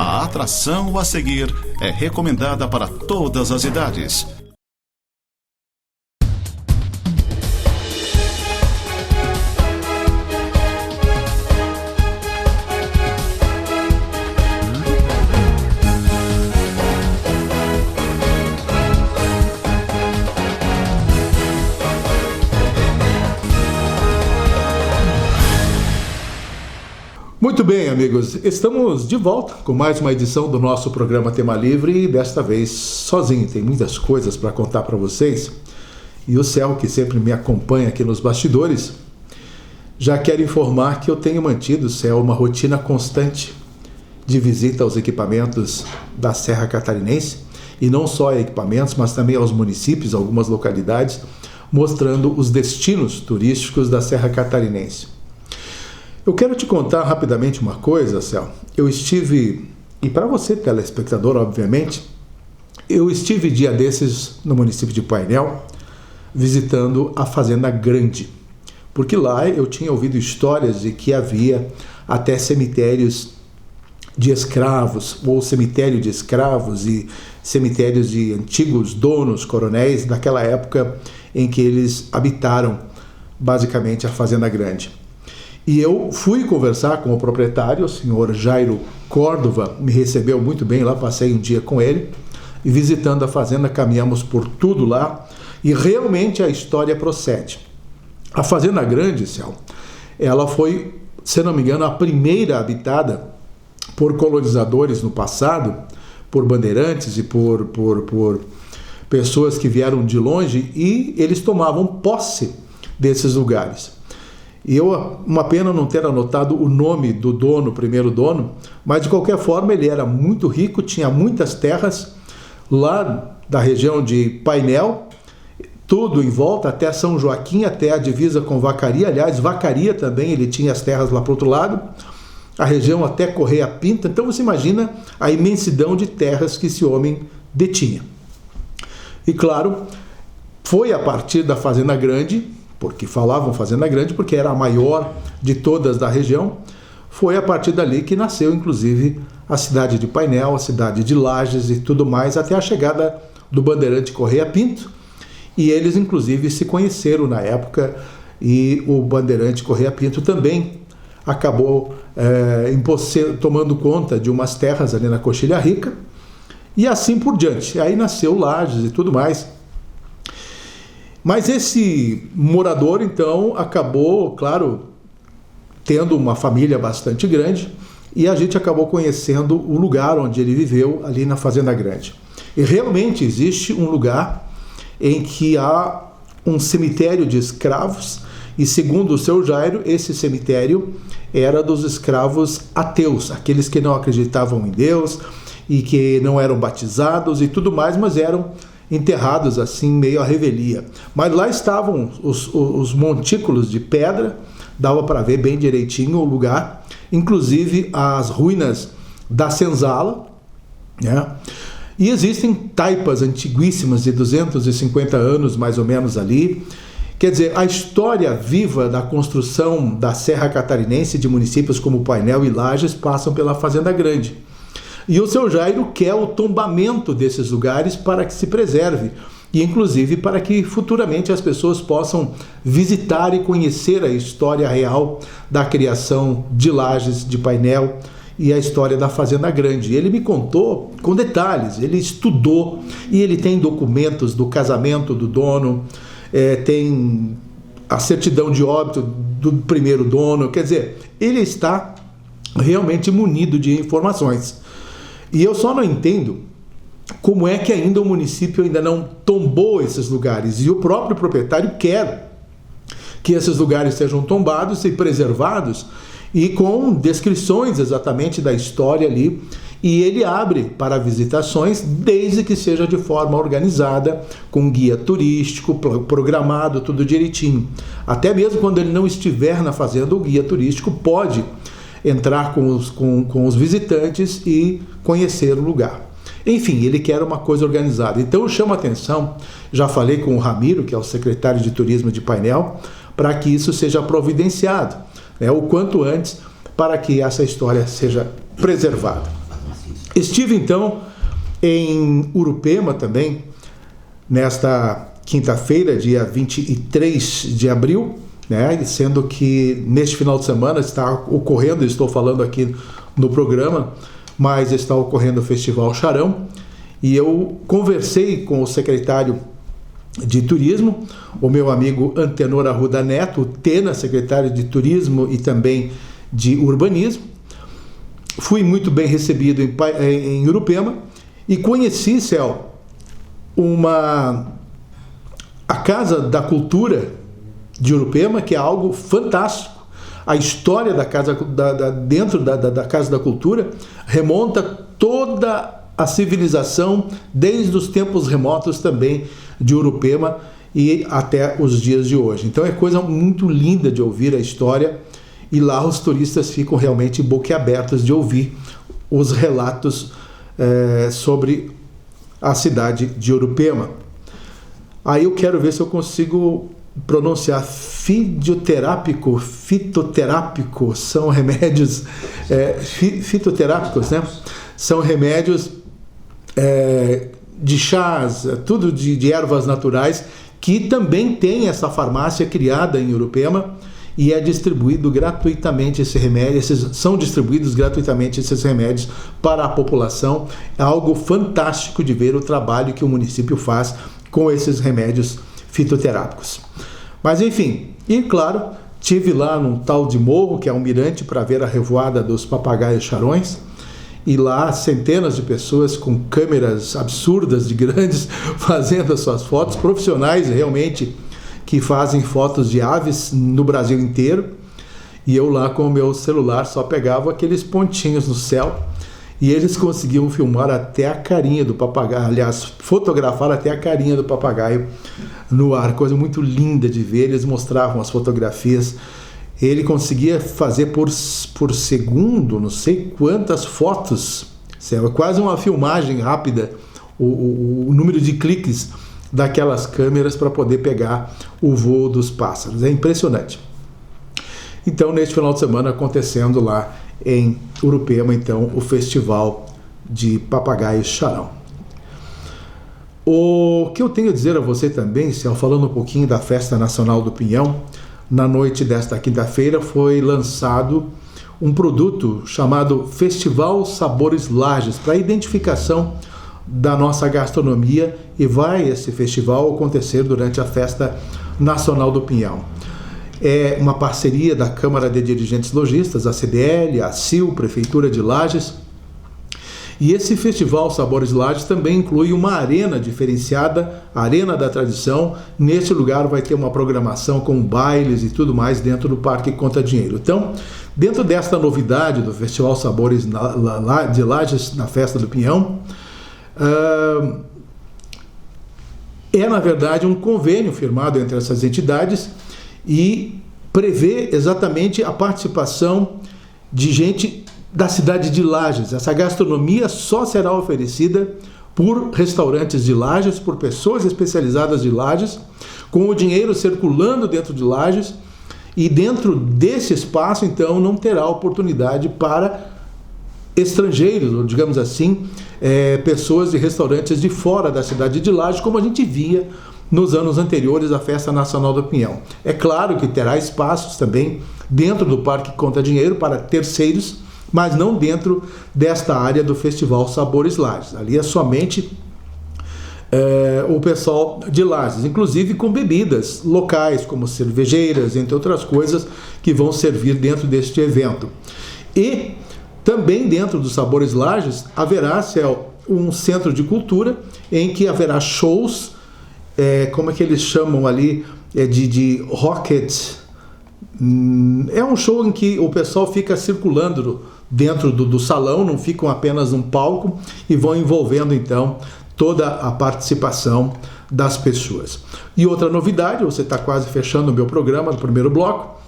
A atração a seguir é recomendada para todas as idades. Muito bem, amigos, estamos de volta com mais uma edição do nosso programa Tema Livre e desta vez sozinho. Tem muitas coisas para contar para vocês e o Céu, que sempre me acompanha aqui nos bastidores, já quer informar que eu tenho mantido, Céu, uma rotina constante de visita aos equipamentos da Serra Catarinense e não só a equipamentos, mas também aos municípios, algumas localidades, mostrando os destinos turísticos da Serra Catarinense. Eu quero te contar rapidamente uma coisa, Céu. Eu estive, e para você, telespectador, obviamente, eu estive dia desses no município de Painel, visitando a Fazenda Grande, porque lá eu tinha ouvido histórias de que havia até cemitérios de escravos, ou cemitério de escravos e cemitérios de antigos donos, coronéis, daquela época em que eles habitaram basicamente a Fazenda Grande. E eu fui conversar com o proprietário, o senhor Jairo Córdova, me recebeu muito bem lá, passei um dia com ele, e visitando a fazenda, caminhamos por tudo lá, e realmente a história procede. A Fazenda Grande, Céu, ela foi, se não me engano, a primeira habitada por colonizadores no passado, por bandeirantes e por pessoas que vieram de longe, e eles tomavam posse desses lugares. E uma pena não ter anotado o nome do dono, o primeiro dono, mas de qualquer forma ele era muito rico, tinha muitas terras lá da região de Painel, tudo em volta, até São Joaquim, até a divisa com Vacaria. Aliás, Vacaria também, ele tinha as terras lá para o outro lado, a região até Correia Pinta. Então você imagina a imensidão de terras que esse homem detinha. E claro, foi a partir da Fazenda Grande, porque falavam Fazenda Grande, porque era a maior de todas da região, foi a partir dali que nasceu, inclusive, a cidade de Painel, a cidade de Lages e tudo mais, até a chegada do bandeirante Correia Pinto, e eles, inclusive, se conheceram na época, e o bandeirante Correia Pinto também acabou tomando conta de umas terras ali na Coxilha Rica, e assim por diante. Aí nasceu Lages e tudo mais. Mas esse morador, então, acabou, claro, tendo uma família bastante grande e a gente acabou conhecendo o lugar onde ele viveu, ali na Fazenda Grande. E realmente existe um lugar em que há um cemitério de escravos e, segundo o seu Jairo, esse cemitério era dos escravos ateus, aqueles que não acreditavam em Deus e que não eram batizados e tudo mais, mas eram enterrados assim, meio à revelia. Mas lá estavam os montículos de pedra, dava para ver bem direitinho o lugar, inclusive as ruínas da senzala, né? E existem taipas antiguíssimas de 250 anos, mais ou menos, ali. Quer dizer, a história viva da construção da Serra Catarinense, de municípios como Painel e Lages, passam pela Fazenda Grande. E o seu Jairo quer o tombamento desses lugares para que se preserve e, inclusive, para que futuramente as pessoas possam visitar e conhecer a história real da criação de Lages, de Painel e a história da Fazenda Grande. Ele me contou com detalhes, ele estudou e ele tem documentos do casamento do dono, tem a certidão de óbito do primeiro dono, quer dizer, ele está realmente munido de informações. E eu só não entendo como é que ainda o município ainda não tombou esses lugares. E o próprio proprietário quer que esses lugares sejam tombados e preservados e com descrições exatamente da história ali. E ele abre para visitações desde que seja de forma organizada, com guia turístico, programado, tudo direitinho. Até mesmo quando ele não estiver na fazenda, o guia turístico pode entrar com os visitantes e conhecer o lugar. Enfim, ele quer uma coisa organizada. Então eu chamo a atenção, já falei com o Ramiro, que é o secretário de Turismo de Painel, para que isso seja providenciado, o quanto antes, para que essa história seja preservada. Estive então em Urupema também, nesta quinta-feira, dia 23 de abril, né? Sendo que neste final de semana está ocorrendo, estou falando aqui no programa, mas está ocorrendo o Festival Charão, e eu conversei com o secretário de Turismo, o meu amigo Antenor Arruda Neto, o Tena, secretário de Turismo e também de Urbanismo. Fui muito bem recebido em Urupema e conheci, Céu, a Casa da Cultura de Urupema, que é algo fantástico. A história da casa, dentro da Casa da Cultura remonta toda a civilização desde os tempos remotos também de Urupema e até os dias de hoje. Então é coisa muito linda de ouvir a história, e lá os turistas ficam realmente boquiabertos de ouvir os relatos sobre a cidade de Urupema. Aí eu quero ver se eu consigo pronunciar fitoterápico, são remédios fitoterápicos, né? São remédios de chás, tudo de ervas naturais, que também tem essa farmácia criada em Urupema, e é distribuído gratuitamente esse remédio, são distribuídos gratuitamente esses remédios para a população. É algo fantástico de ver o trabalho que o município faz com esses remédios fitoterápicos. Mas enfim, e claro, tive lá num tal de morro, que é um mirante, para ver a revoada dos papagaios charões, e lá centenas de pessoas com câmeras absurdas de grandes fazendo as suas fotos, profissionais realmente que fazem fotos de aves no Brasil inteiro, e eu lá com o meu celular só pegava aqueles pontinhos no céu, e eles conseguiam filmar até a carinha do papagaio, aliás, fotografar até a carinha do papagaio no ar, coisa muito linda de ver. Eles mostravam as fotografias, ele conseguia fazer por segundo, não sei quantas fotos, quase uma filmagem rápida, o número de cliques daquelas câmeras para poder pegar o voo dos pássaros. É impressionante. Então, neste final de semana, acontecendo lá em Urupema, então, o Festival de Papagaio Charão. O que eu tenho a dizer a você também, Céu, falando um pouquinho da Festa Nacional do Pinhão, na noite desta quinta-feira foi lançado um produto chamado Festival Sabores Lages, para identificação da nossa gastronomia, e vai esse festival acontecer durante a Festa Nacional do Pinhão. É uma parceria da Câmara de Dirigentes Lojistas, a CDL, a CIL, Prefeitura de Lages. E esse Festival Sabores Lages também inclui uma arena diferenciada, a Arena da Tradição. Nesse lugar vai ter uma programação com bailes e tudo mais dentro do Parque Conta Dinheiro. Então, dentro desta novidade do Festival Sabores de Lages, na Festa do Pinhão, é na verdade um convênio firmado entre essas entidades e prevê exatamente a participação de gente da cidade de Lages. Essa gastronomia só será oferecida por restaurantes de Lages, por pessoas especializadas de Lages, com o dinheiro circulando dentro de Lages, e dentro desse espaço, então, não terá oportunidade para estrangeiros, ou digamos assim, pessoas de restaurantes de fora da cidade de Lages, como a gente via nos anos anteriores à Festa Nacional do Pinhão. É claro que terá espaços também dentro do Parque Conta Dinheiro para terceiros, mas não dentro desta área do Festival Sabores Lages. Ali é somente o pessoal de Lages, inclusive com bebidas locais, como cervejeiras, entre outras coisas, que vão servir dentro deste evento. E também dentro dos Sabores Lages haverá, Céu, um centro de cultura em que haverá shows, como é que eles chamam ali, de rocket. É um show em que o pessoal fica circulando dentro do salão, não ficam apenas num palco, e vão envolvendo então toda a participação das pessoas. E outra novidade, você está quase fechando o meu programa no primeiro bloco,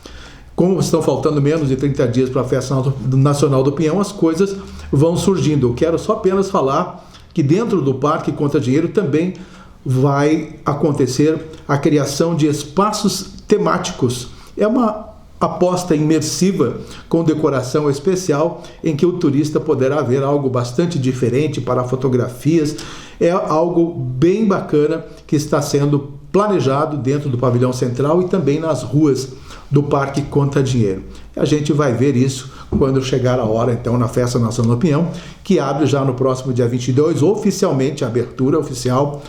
como estão faltando menos de 30 dias para a Festa Nacional do Pinhão, as coisas vão surgindo. Eu quero só apenas falar que dentro do Parque Conta Dinheiro também vai acontecer a criação de espaços temáticos. É uma aposta imersiva com decoração especial em que o turista poderá ver algo bastante diferente para fotografias. É algo bem bacana que está sendo planejado dentro do pavilhão central e também nas ruas do Parque Conta Dinheiro. A gente vai ver isso quando chegar a hora, então, na Festa Nacional do Pinhão, que abre já no próximo dia 22, oficialmente, a abertura oficial,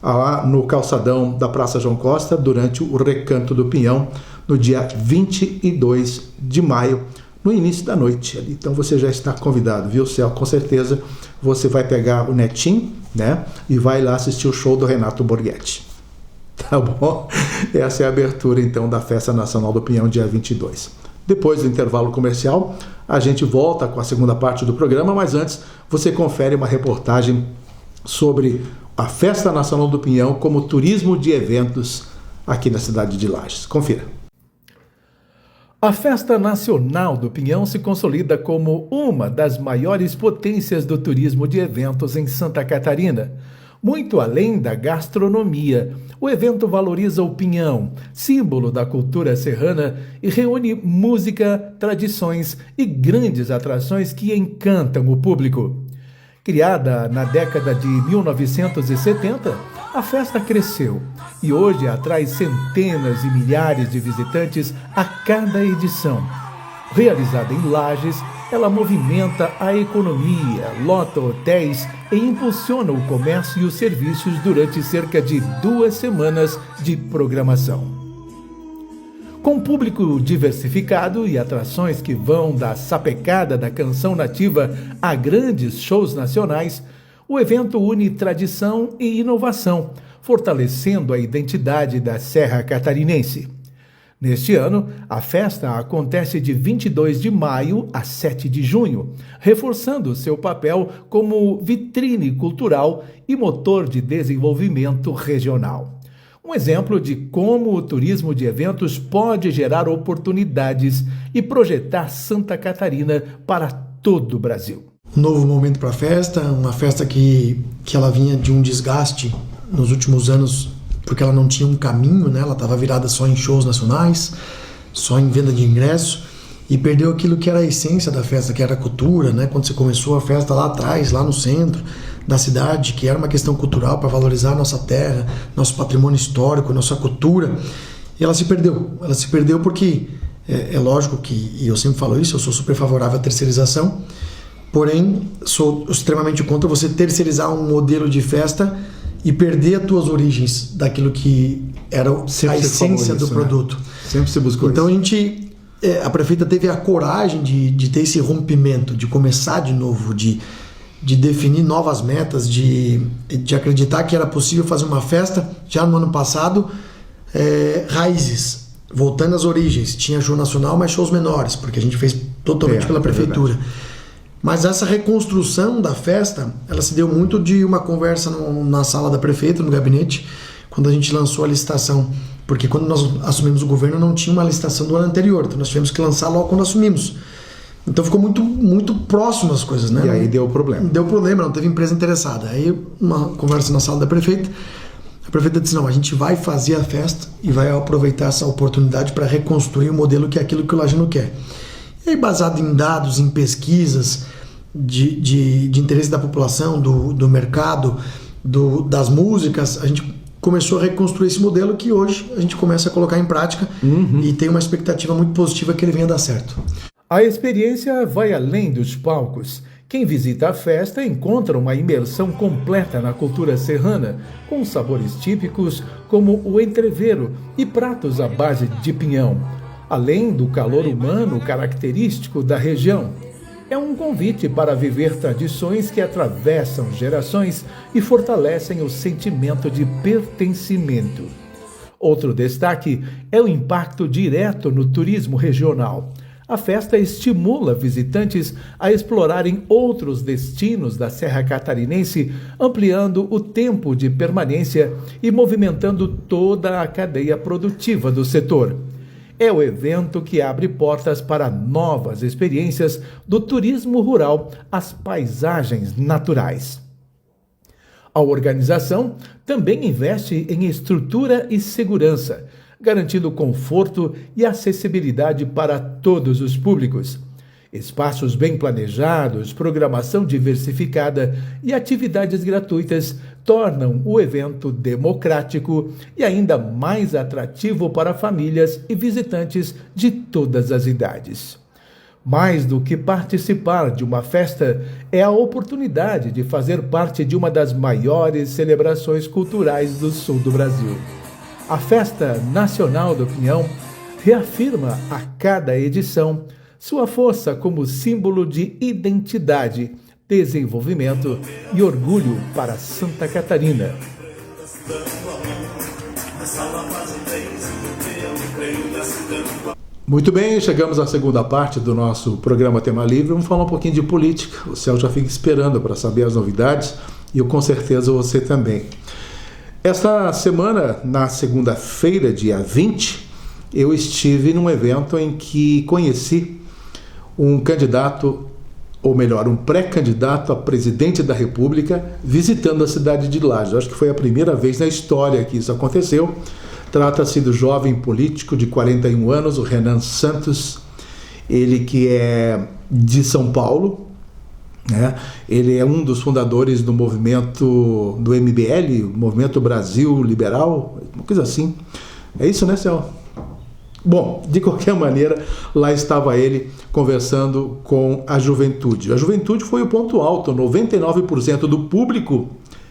lá no calçadão da Praça João Costa, durante o Recanto do Pinhão, no dia 22 de maio, no início da noite ali. Então você já está convidado, viu, Céu? Com certeza você vai pegar o netinho, né? E vai lá assistir o show do Renato Borghetti. Tá bom? Essa é a abertura, então, da Festa Nacional do Pinhão, dia 22. Depois do intervalo comercial, a gente volta com a segunda parte do programa, mas antes você confere uma reportagem sobre a Festa Nacional do Pinhão como turismo de eventos aqui na cidade de Lages. Confira. A Festa Nacional do Pinhão se consolida como uma das maiores potências do turismo de eventos em Santa Catarina. Muito além da gastronomia, o evento valoriza o pinhão, símbolo da cultura serrana, e reúne música, tradições e grandes atrações que encantam o público. Criada na década de 1970, a festa cresceu e hoje atrai centenas e milhares de visitantes a cada edição. Realizada em Lages, ela movimenta a economia, lota hotéis e impulsiona o comércio e os serviços durante cerca de 2 semanas de programação. Com público diversificado e atrações que vão da sapecada da canção nativa a grandes shows nacionais, o evento une tradição e inovação, fortalecendo a identidade da Serra Catarinense. Neste ano, a festa acontece de 22 de maio a 7 de junho, reforçando seu papel como vitrine cultural e motor de desenvolvimento regional. Um exemplo de como o turismo de eventos pode gerar oportunidades e projetar Santa Catarina para todo o Brasil. Um novo momento para a festa, uma festa que ela vinha de um desgaste nos últimos anos, porque ela não tinha um caminho, né? Ela estava virada só em shows nacionais, só em venda de ingressos, e perdeu aquilo que era a essência da festa, que era a cultura, né? Quando você começou a festa lá atrás, lá no centro da cidade, que era uma questão cultural para valorizar a nossa terra, nosso patrimônio histórico, nossa cultura, e ela se perdeu. Ela se perdeu porque, é lógico que, e eu sempre falo isso, eu sou super favorável à terceirização, porém sou extremamente contra você terceirizar um modelo de festa e perder as tuas origens daquilo que era a essência do produto. Sempre se buscou então isso. A prefeita teve a coragem de ter esse rompimento, de começar de novo, de definir novas metas, de acreditar que era possível fazer uma festa já no ano passado, raízes, voltando às origens. Tinha show nacional, mas shows menores, porque a gente fez totalmente pela prefeitura. Mas essa reconstrução da festa, ela se deu muito de uma conversa na sala da prefeita, no gabinete, quando a gente lançou a licitação. Porque quando nós assumimos o governo não tinha uma licitação do ano anterior, então nós tivemos que lançar logo quando assumimos. Então ficou muito, muito próximo as coisas, né? E aí deu problema. Deu problema, não teve empresa interessada. Aí uma conversa na sala da prefeita, a prefeita disse, não, a gente vai fazer a festa e vai aproveitar essa oportunidade para reconstruir o modelo que é aquilo que o lajano quer. E aí, baseado em dados, em pesquisas de interesse da população, do mercado, das músicas, a gente começou a reconstruir esse modelo que hoje a gente começa a colocar em prática e tem uma expectativa muito positiva que ele venha dar certo. A experiência vai além dos palcos. Quem visita a festa encontra uma imersão completa na cultura serrana, com sabores típicos como o entrevero e pratos à base de pinhão, além do calor humano característico da região. É um convite para viver tradições que atravessam gerações e fortalecem o sentimento de pertencimento. Outro destaque é o impacto direto no turismo regional. A festa estimula visitantes a explorarem outros destinos da Serra Catarinense, ampliando o tempo de permanência e movimentando toda a cadeia produtiva do setor. É o evento que abre portas para novas experiências do turismo rural às paisagens naturais. A organização também investe em estrutura e segurança, garantindo conforto e acessibilidade para todos os públicos. Espaços bem planejados, programação diversificada e atividades gratuitas tornam o evento democrático e ainda mais atrativo para famílias e visitantes de todas as idades. Mais do que participar de uma festa, é a oportunidade de fazer parte de uma das maiores celebrações culturais do sul do Brasil. A Festa Nacional do Pinhão reafirma a cada edição sua força como símbolo de identidade, desenvolvimento e orgulho para Santa Catarina. Muito bem, chegamos à segunda parte do nosso programa Tema Livre. Vamos falar um pouquinho de política. O Céu já fica esperando para saber as novidades e eu com certeza você também. Esta semana, na segunda-feira, dia 20, eu estive num evento em que conheci um candidato, ou melhor, um pré-candidato a presidente da República, visitando a cidade de Lages. Acho que foi a primeira vez na história que isso aconteceu. Trata-se do jovem político de 41 anos, o Renan Santos, ele que é de São Paulo, né? Ele é um dos fundadores do movimento do MBL, Movimento Brasil Liberal, uma coisa assim. É isso, né, Céu? Bom, de qualquer maneira, lá estava ele conversando com a juventude. A juventude foi o ponto alto, 99% do público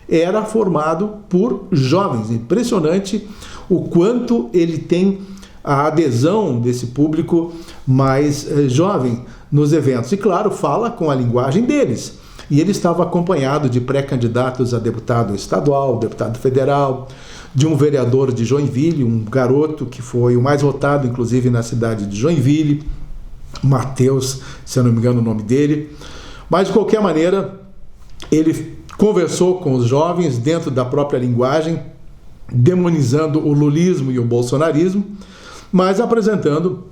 era formado por jovens. Impressionante o quanto ele tem a adesão desse público mais jovem nos eventos. E claro, fala com a linguagem deles. E ele estava acompanhado de pré-candidatos a deputado estadual, deputado federal, de um vereador de Joinville, um garoto que foi o mais votado, inclusive, na cidade de Joinville, Matheus, se eu não me engano o nome dele. Mas, de qualquer maneira, ele conversou com os jovens dentro da própria linguagem, demonizando o lulismo e o bolsonarismo, mas apresentando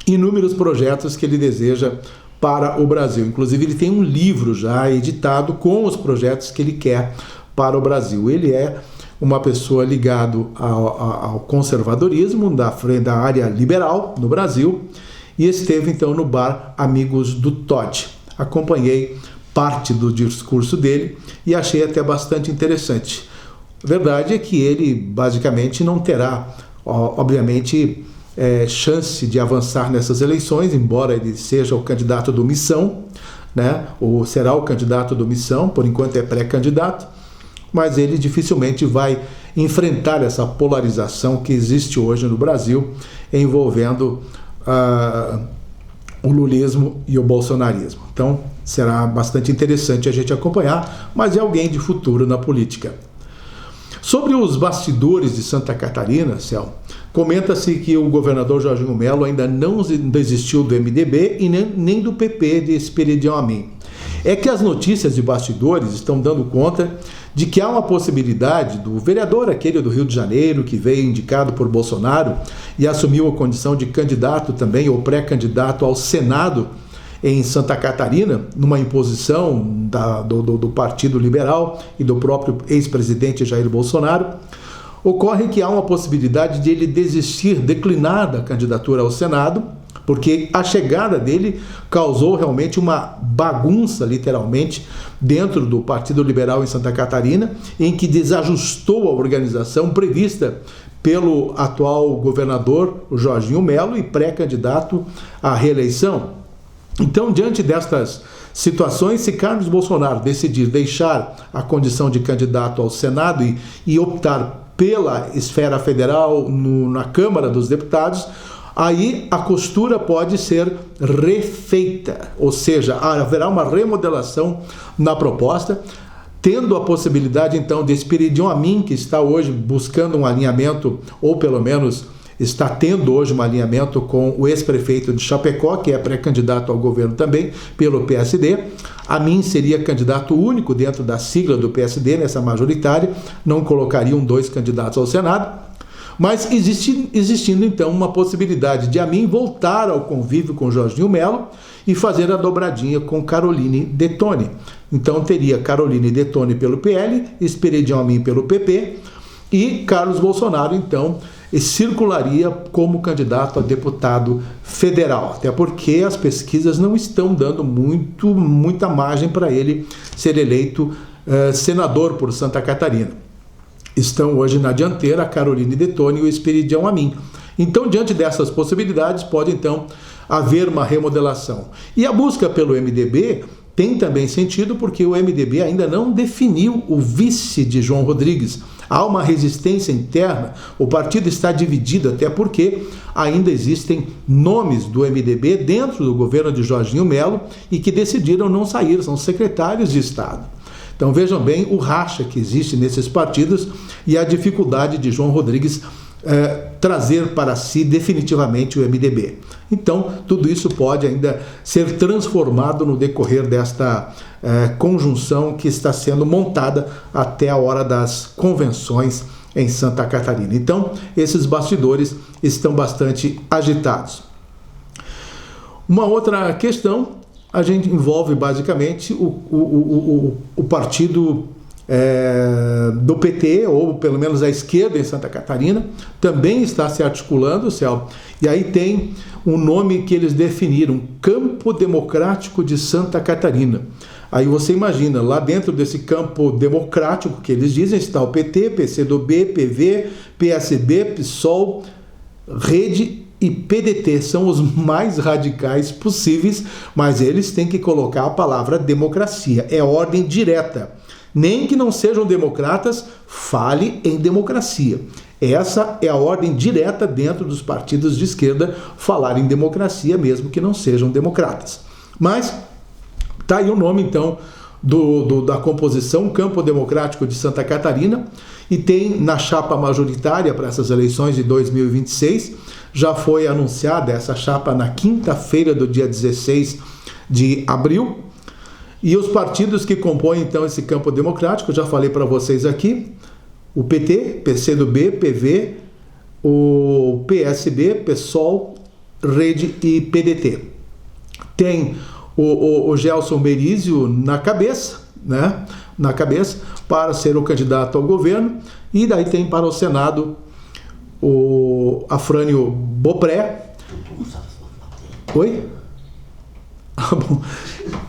inúmeros projetos que ele deseja para o Brasil. Inclusive, ele tem um livro já editado com os projetos que ele quer para o Brasil. Ele é uma pessoa ligada ao conservadorismo da área liberal no Brasil e esteve então no bar Amigos do Todd. Acompanhei parte do discurso dele e achei até bastante interessante. A verdade é que ele basicamente não terá, obviamente, chance de avançar nessas eleições, embora ele seja o candidato do Missão, né? Ou será o candidato do Missão, por enquanto é pré-candidato, mas ele dificilmente vai enfrentar essa polarização que existe hoje no Brasil, envolvendo o lulismo e o bolsonarismo. Então, será bastante interessante a gente acompanhar, mas é alguém de futuro na política. Sobre os bastidores de Santa Catarina, Céu, comenta-se que o governador Jorginho Mello ainda não desistiu do MDB e nem do PP de Esperidião Amin. É que as notícias de bastidores estão dando conta de que há uma possibilidade do vereador aquele do Rio de Janeiro, que veio indicado por Bolsonaro e assumiu a condição de candidato também, ou pré-candidato ao Senado em Santa Catarina, numa imposição do Partido Liberal e do próprio ex-presidente Jair Bolsonaro. Ocorre que há uma possibilidade de ele desistir, declinar da candidatura ao Senado, porque a chegada dele causou realmente uma bagunça, literalmente, dentro do Partido Liberal em Santa Catarina, em que desajustou a organização prevista pelo atual governador, o Jorginho Mello, e pré-candidato à reeleição. Então, diante destas situações, se Carlos Bolsonaro decidir deixar a condição de candidato ao Senado e optar pela esfera federal na Câmara dos Deputados, aí a costura pode ser refeita, ou seja, haverá uma remodelação na proposta, tendo a possibilidade então de Esperidião Amin, que está hoje buscando um alinhamento, ou pelo menos está tendo hoje um alinhamento com o ex-prefeito de Chapecó, que é pré-candidato ao governo também pelo PSD. Amin seria candidato único dentro da sigla do PSD, nessa majoritária, não colocariam dois candidatos ao Senado. Mas existindo então uma possibilidade de Amin voltar ao convívio com Jorginho Mello e fazer a dobradinha com Caroline Detoni. Então teria Caroline Detoni pelo PL, Esperidião Amin pelo PP e Carlos Bolsonaro então e circularia como candidato a deputado federal, até porque as pesquisas não estão dando muita margem para ele ser eleito senador por Santa Catarina. Estão hoje na dianteira a Caroline Detoni e o Esperidião Amin. Então, diante dessas possibilidades, pode então haver uma remodelação. E a busca pelo MDB tem também sentido porque o MDB ainda não definiu o vice de João Rodrigues. Há uma resistência interna, o partido está dividido, até porque ainda existem nomes do MDB dentro do governo de Jorginho Melo e que decidiram não sair, são secretários de Estado. Então vejam bem o racha que existe nesses partidos e a dificuldade de João Rodrigues trazer para si definitivamente o MDB. Então, tudo isso pode ainda ser transformado no decorrer desta conjunção que está sendo montada até a hora das convenções em Santa Catarina. Então, esses bastidores estão bastante agitados. Uma outra questão, a gente envolve basicamente o partido do PT, ou pelo menos a esquerda em Santa Catarina, também está se articulando, Céu, e aí tem um nome que eles definiram, Campo Democrático de Santa Catarina. Aí você imagina, lá dentro desse campo democrático que eles dizem, está o PT, PCdoB, PV, PSB, PSOL, Rede e PDT, são os mais radicais possíveis, mas eles têm que colocar a palavra democracia, é ordem direta. Nem que não sejam democratas, fale em democracia. Essa é a ordem direta dentro dos partidos de esquerda, falar em democracia, mesmo que não sejam democratas. Mas está aí o nome, então, da composição Campo Democrático de Santa Catarina, e tem na chapa majoritária para essas eleições de 2026, já foi anunciada essa chapa na quinta-feira do dia 16 de abril, e os partidos que compõem, então, esse campo democrático, já falei para vocês aqui, o PT, PCdoB, PV, o PSB, PSOL, Rede e PDT. Tem o Gelson Merizio na cabeça, né? Na cabeça, para ser o candidato ao governo, e daí tem para o Senado o Afrânio Bopré. Oi? Bom.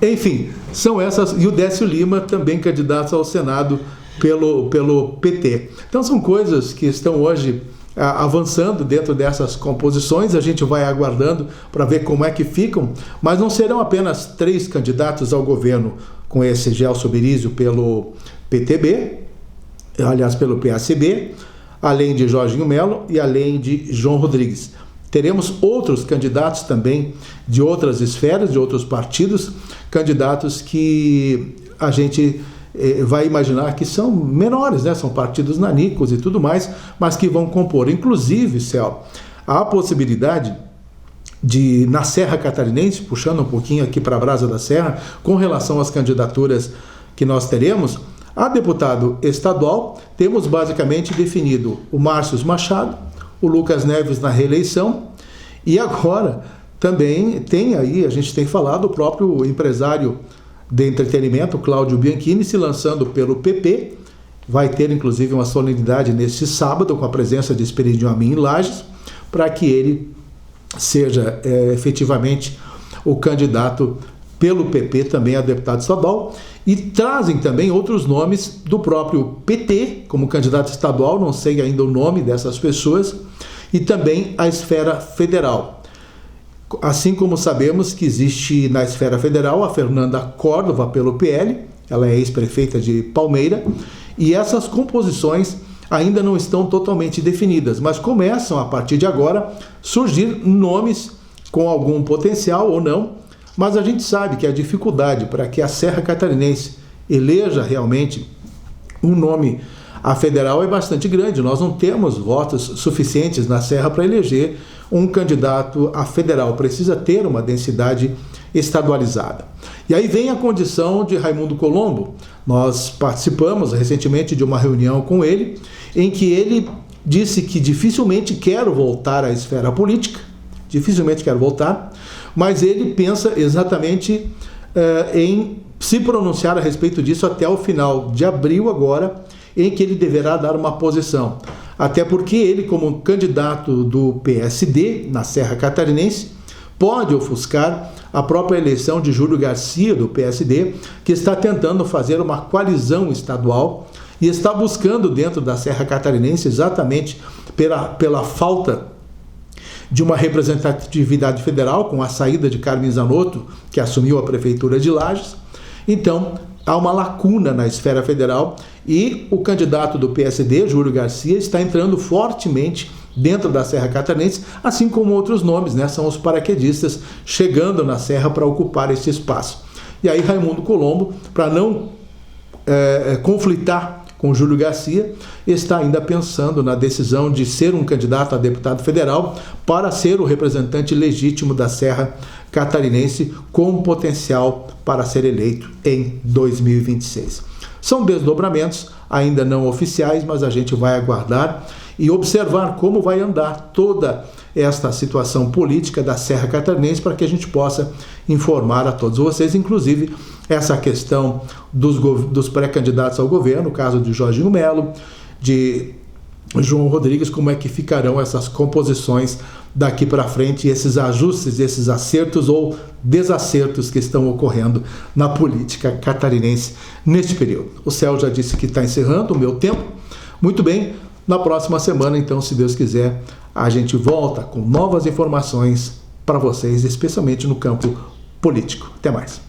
Enfim, são essas, e o Décio Lima também candidato ao Senado pelo PT. Então são coisas que estão hoje avançando dentro dessas composições, a gente vai aguardando para ver como é que ficam, mas não serão apenas 3 candidatos ao governo com esse Gelson Merizio pelo PTB, aliás pelo PSB, além de Jorginho Melo e além de João Rodrigues. Teremos outros candidatos também de outras esferas, de outros partidos, candidatos que a gente vai imaginar que são menores, né? São partidos nanicos e tudo mais, mas que vão compor. Inclusive, Céu, há a possibilidade de, na Serra Catarinense, puxando um pouquinho aqui para a Brasa da Serra, com relação às candidaturas que nós teremos, a deputado estadual, temos basicamente definido o Márcio Machado, o Lucas Neves na reeleição, e agora também tem aí, a gente tem falado, o próprio empresário de entretenimento, Cláudio Bianchini, se lançando pelo PP, vai ter inclusive uma solenidade neste sábado, com a presença de Esperidião Amin em Lages, para que ele seja efetivamente o candidato pelo PP também a deputado estadual, e trazem também outros nomes do próprio PT como candidato estadual, não sei ainda o nome dessas pessoas, e também a esfera federal. Assim como sabemos que existe na esfera federal a Fernanda Córdova pelo PL, ela é ex-prefeita de Palmeira, e essas composições ainda não estão totalmente definidas, mas começam a partir de agora surgir nomes com algum potencial ou não, mas a gente sabe que a dificuldade para que a Serra Catarinense eleja realmente um nome a federal é bastante grande. Nós não temos votos suficientes na Serra para eleger um candidato a federal. Precisa ter uma densidade estadualizada. E aí vem a condição de Raimundo Colombo. Nós participamos recentemente de uma reunião com ele, em que ele disse que dificilmente quer voltar à esfera política, mas ele pensa exatamente em se pronunciar a respeito disso até o final de abril agora, em que ele deverá dar uma posição. até porque ele, como candidato do PSD na Serra Catarinense, pode ofuscar a própria eleição de Júlio Garcia, do PSD, que está tentando fazer uma coalizão estadual e está buscando dentro da Serra Catarinense, exatamente pela falta de uma representatividade federal, com a saída de Carmen Zanotto, que assumiu a prefeitura de Lages. Então, há uma lacuna na esfera federal e o candidato do PSD, Júlio Garcia, está entrando fortemente dentro da Serra Catarinense, assim como outros nomes, né? São os paraquedistas chegando na Serra para ocupar esse espaço. E aí Raimundo Colombo, para não conflitar com Júlio Garcia, está ainda pensando na decisão de ser um candidato a deputado federal para ser o representante legítimo da Serra Catarinense, com potencial para ser eleito em 2026. São desdobramentos ainda não oficiais, mas a gente vai aguardar e observar como vai andar toda esta situação política da Serra Catarinense para que a gente possa informar a todos vocês, inclusive essa questão dos pré-candidatos ao governo, o caso de Jorginho Melo, de João Rodrigues, como é que ficarão essas composições daqui para frente, esses ajustes, esses acertos ou desacertos que estão ocorrendo na política catarinense neste período. O Céu já disse que está encerrando o meu tempo. Muito bem, na próxima semana, então, se Deus quiser, a gente volta com novas informações para vocês, especialmente no campo político. Até mais.